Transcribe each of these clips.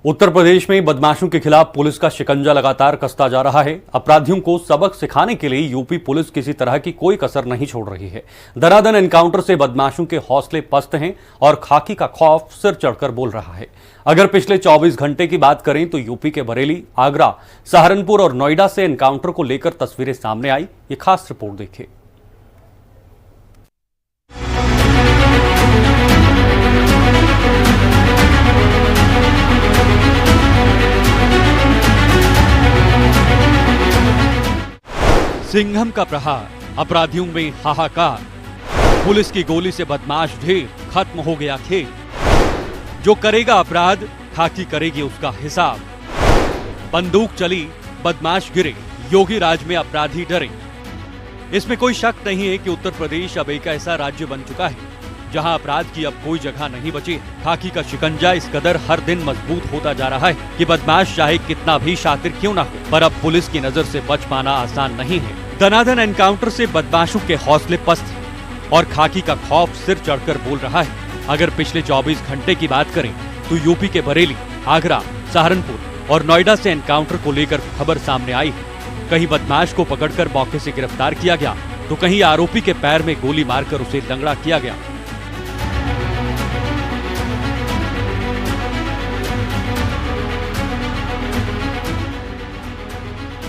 उत्तर प्रदेश में बदमाशों के खिलाफ पुलिस का शिकंजा लगातार कसता जा रहा है। अपराधियों को सबक सिखाने के लिए यूपी पुलिस किसी तरह की कोई कसर नहीं छोड़ रही है। दनादन एनकाउंटर से बदमाशों के हौसले पस्त हैं और खाकी का खौफ सिर चढ़कर बोल रहा है। अगर पिछले 24 घंटे की बात करें तो यूपी के बरेली, आगरा, सहारनपुर और नोएडा से एनकाउंटर को लेकर तस्वीरें सामने आई। ये खास रिपोर्ट देखिए। सिंघम का प्रहार, अपराधियों में हाहाकार, पुलिस की गोली से बदमाश ढेर, खत्म हो गया खेल। जो करेगा अपराध, खाकी करेगी उसका हिसाब। बंदूक चली, बदमाश गिरे, योगी राज में अपराधी डरे। इसमें कोई शक नहीं है कि उत्तर प्रदेश अब एक ऐसा राज्य बन चुका है जहां अपराध की अब कोई जगह नहीं बची। खाकी का शिकंजा इस कदर हर दिन मजबूत होता जा रहा है कि बदमाश चाहे कितना भी शातिर क्यों ना हो, पर अब पुलिस की नजर से बच पाना आसान नहीं है। दनादन एनकाउंटर से बदमाशों के हौसले पस्त हैं और खाकी का खौफ सिर चढ़कर बोल रहा है। अगर पिछले 24 घंटे की बात करें तो यूपी के बरेली, आगरा, सहारनपुर और नोएडा से एनकाउंटर को लेकर खबर सामने आई है। कहीं बदमाश को पकड़कर मौके से गिरफ्तार किया गया तो कहीं आरोपी के पैर में गोली मारकर उसे लंगड़ा किया गया।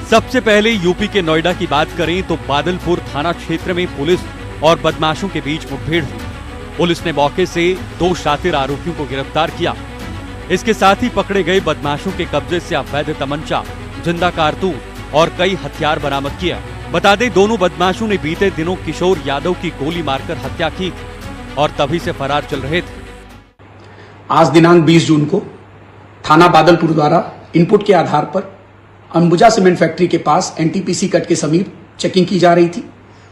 सबसे पहले यूपी के नोएडा की बात करें तो बादलपुर थाना क्षेत्र में पुलिस और बदमाशों के बीच मुठभेड़ हुई। पुलिस ने मौके से 2 शातिर आरोपियों को गिरफ्तार किया। इसके साथ ही पकड़े गए बदमाशों के कब्जे से अवैध तमंचा, जिंदा कारतूस और कई हथियार बरामद किया। बता दें, दोनों बदमाशों ने बीते दिनों किशोर यादव की गोली मारकर हत्या की थी और तभी से फरार चल रहे थे। आज दिनांक 20 जून को थाना बादलपुर द्वारा इनपुट के आधार पर अंबुजा सीमेंट फैक्ट्री के पास एनटीपीसी कट के समीप चेकिंग की जा रही थी,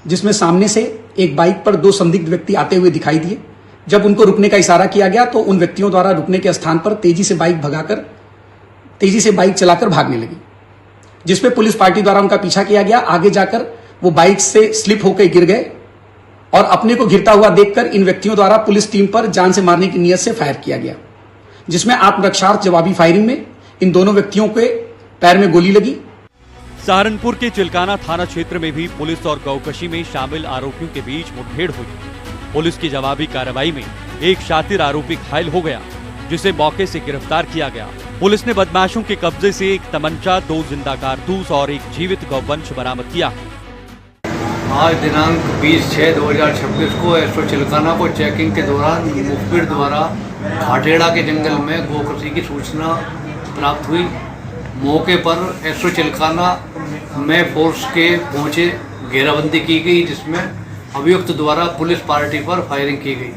जिसमें सामने से एक बाइक पर 2 संदिग्ध व्यक्ति आते हुए दिखाई दिए। जब उनको रुकने का इशारा किया गया तो उन व्यक्तियों द्वारा रुकने के स्थान पर तेजी से बाइक चलाकर भागने लगी, जिसमें पुलिस पार्टी द्वारा उनका पीछा किया गया। आगे जाकर वो बाइक से स्लिप होकर गिर गए और अपने को गिरता हुआ देखकर इन व्यक्तियों द्वारा पुलिस टीम पर जान से मारने की नीयत से फायर किया गया, जिसमें आत्मरक्षार्थ जवाबी फायरिंग में इन दोनों व्यक्तियों के पैर में गोली लगी। सहारनपुर के चिलकाना थाना क्षेत्र में भी पुलिस और गौकशी में शामिल आरोपियों के बीच मुठभेड़ हुई। पुलिस की जवाबी कार्रवाई में एक शातिर आरोपी घायल हो गया, जिसे मौके से गिरफ्तार किया गया। पुलिस ने बदमाशों के कब्जे से एक तमंचा, 2 जिंदा कारतूस और एक जीवित गौवंश बरामद किया। आज दिनांक 20/6/2026 को एसओ चिलकाना को चेकिंग के दौरान मुखबिर द्वारा घाटेड़ा के जंगल में गौकशी की सूचना प्राप्त हुई। मौके पर एसओ चिलकाना में फोर्स के पहुंचे, घेराबंदी की गई, जिसमें अभियुक्त द्वारा पुलिस पार्टी पर फायरिंग की गई।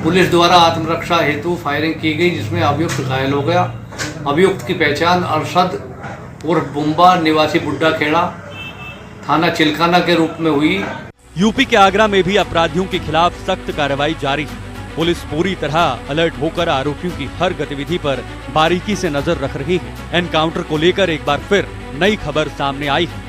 पुलिस द्वारा आत्मरक्षा हेतु फायरिंग की गई, जिसमें अभियुक्त घायल हो गया। अभियुक्त की पहचान अरशद उर्फ बुम्बा निवासी बुड्ढा खेड़ा थाना चिलकाना के रूप में हुई। यूपी के आगरा में भी अपराधियों के खिलाफ सख्त कार्रवाई जारी है। पुलिस पूरी तरह अलर्ट होकर आरोपियों की हर गतिविधि पर बारीकी से नजर रख रही है। एनकाउंटर को लेकर एक बार फिर नई खबर सामने आई है,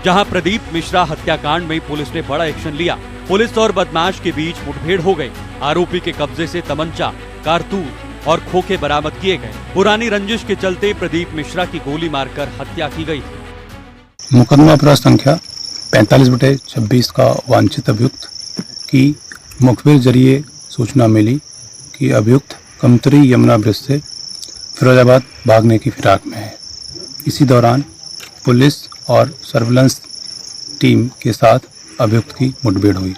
जहां प्रदीप मिश्रा हत्याकांड में पुलिस ने बड़ा एक्शन लिया। पुलिस और बदमाश के बीच मुठभेड़ हो गई। आरोपी के कब्जे से तमंचा, कारतूस और खोखे बरामद किए गए। पुरानी रंजिश के चलते प्रदीप मिश्रा की गोली मारकर हत्या की गई थी। मुकदमा अपराध संख्या 45/26 का वांछित अभियुक्त की मुखबिर जरिए सूचना मिली कि अभियुक्त कमतरी यमुना ब्रिज से फिरोजाबाद भागने की फिराक में है। इसी दौरान पुलिस और सर्विलांस टीम के साथ अभियुक्त की मुठभेड़ हुई।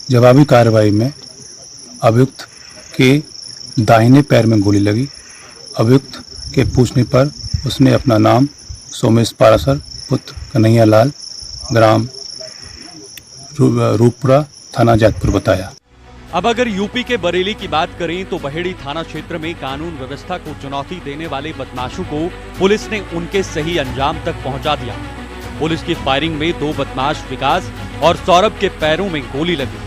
जवाबी कार्रवाई में अभियुक्त के दाहिने पैर में गोली लगी। अभियुक्त के पूछने पर उसने अपना नाम सोमेश पारासर पुत्र कन्हैया लाल, ग्राम रूपपुरा, थाना जैतपुर बताया। अब अगर यूपी के बरेली की बात करें तो बहेड़ी थाना क्षेत्र में कानून व्यवस्था को चुनौती देने वाले बदमाशों को पुलिस ने उनके सही अंजाम तक पहुंचा दिया। पुलिस की फायरिंग में 2 बदमाश विकास और सौरभ के पैरों में गोली लगी,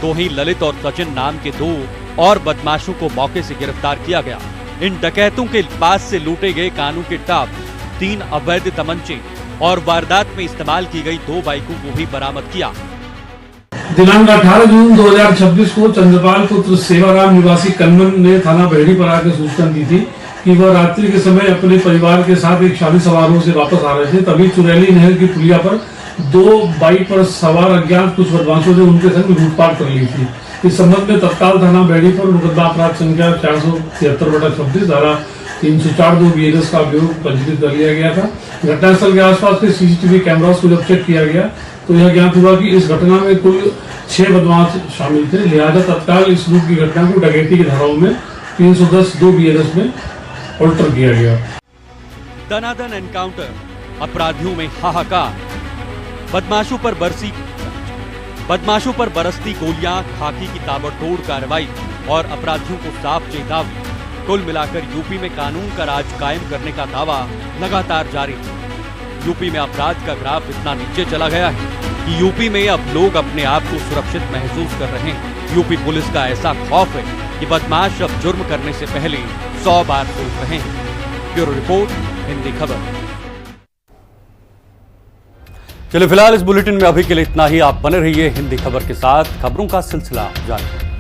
तो ही ललित और सचिन नाम के 2 और बदमाशों को मौके से गिरफ्तार किया गया। इन डकैतों के पास से लूटे गए कानून के टाप, 3 अवैध तमंचे और वारदात में इस्तेमाल की गई 2 बाइकों को भी बरामद किया। दिनांक 18 जून 2026 को चंद्रपाल पुत्र सेवाराम निवासी कन्वन ने थाना बहेड़ी पर आकर सूचना दी थी कि वह रात्रि के समय अपने परिवार के साथ एक शादी समारोह से वापस आ रहे थे। तभी चुरैली नहर की पुलिया पर 2 बाइक पर सवार अज्ञात कुछ बदमाशों ने उनके संग लूटपाट कर ली थी। इस संबंध में तत्काल थाना बैड़ी पर मुकदमा अपराध संख्या 473/26 धारा 304(2) BNS का अभियोग पंजीकृत कर लिया गया था। घटनास्थल के आसपास के CCTV कैमरास को जब चेक किया गया तो यह ज्ञात हुआ कि इस घटना में कुल 6 बदमाश शामिल थे। लिहाजा तत्काल इस लूट की घटना को डकैती की धाराओं में 310(2) BNS में ऑल्टर किया गया। दनादन एनकाउंटर, अपराधियों में हाहाकार, बदमाशों पर बरसती गोलियां, खाकी की ताबड़तोड़ कार्रवाई और अपराधियों को साफ चेतावनी। कुल मिलाकर यूपी में कानून का राज कायम करने का दावा लगातार जारी है। यूपी में अपराध का ग्राफ इतना नीचे चला गया है कि यूपी में अब लोग अपने आप को सुरक्षित महसूस कर रहे हैं। यूपी पुलिस का ऐसा खौफ है कि बदमाश अब जुर्म करने से पहले 100 बार सोच रहे हैं। ब्यूरो रिपोर्ट, हिंदी खबर। चलिए फिलहाल इस बुलेटिन में अभी के लिए इतना ही। आप बने रहिए हिंदी खबर के साथ, खबरों का सिलसिला जारी।